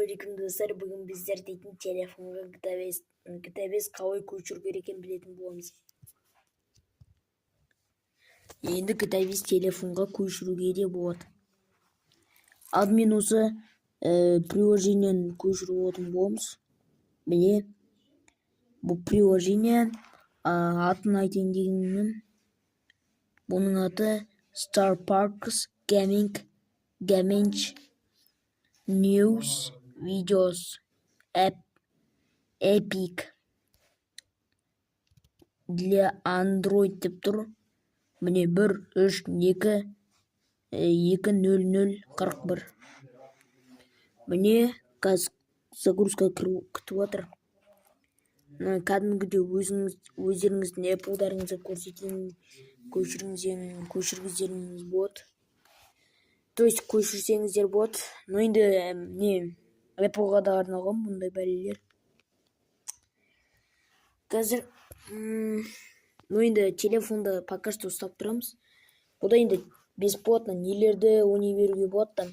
Assalamualaikum достар, бүгін біздер дейтін телефонға GTA5 қалай көшіру керек екенін білетін боламыз. Енді GTA5 телефонға көшіруге де болады. Алдымен осы приложениені көшіріп отырған боламыз. Міне, бұл приложение атын айтайын дегенім. Бұның аты Star Parks Gaming News Videos Epic для Android деп тұр. Міне 1-3-2-2-0-0-41. Міне қазір загрузка күтіп отыр. Кәдімгідей өздеріңіздің Apple'дарыңызды көрсетейін, көшіргіздеріңіз болады. То есть көшірсеңіздер болады. Но енді Apple'ға да арналған бұндай бәлелер. Қазір енді телефонды пока что ұстап тұрамыз. Бұда енді бесплатно нелерді ойнай беруге болады.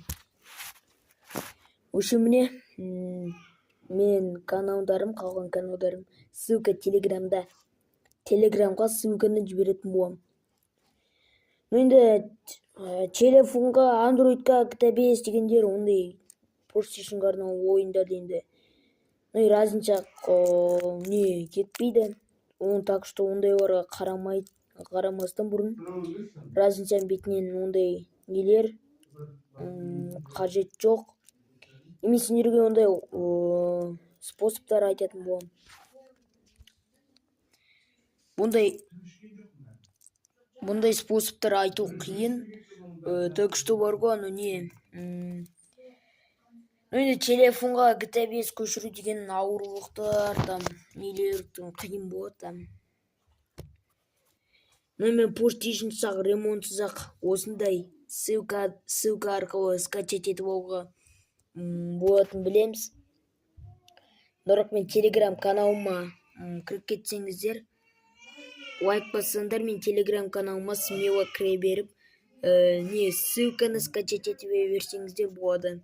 Осы міне мен қалған каналдарым ссылка телеграмда. Телеграмға ссылканы жіберетін болам. Енді телефонға, андроидқа GTA5 дегендер ондай PlayStationға арналған ойындар енді разынша кетпейді. Оны так что ондайларға қарамастан бұрын разынша бетінен ондай нелер қажет жоқ. Мен сендерге ондай способтар айтатын болам. Бұндай способтар айту қиын. Так что бар ғой, енді телефонға GTA5 көшіру деген ауырлықтар, нелер қиын болады. Мен PlayStation-сақ, ремонтсыз-ақ осындай ссылка арқылы скачать етіп алуға болатын білеміз. Бірақ мен Telegram каналыма кіріп кетсеңіздер, лайк бассаңдар, мен Telegram каналыма смело кіре беріп, ссылканы скачать етіп берсеңіздер болады.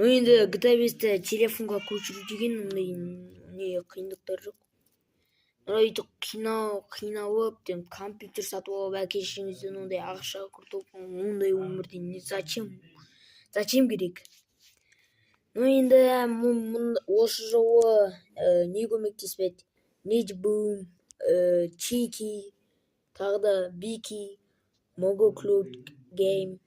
Енді GTA5-ті телефонға көшіру деген қиындықтар жоқ. Өйтіп қиналып, компьютер сатып алып, әке-шешеңізден ондай ақша құртып, ондай өмірден зачем керек? Енді осы жолы не көмектеспеді? Netboom, Chiki, тағы да Biki, Mogo Cloud Game,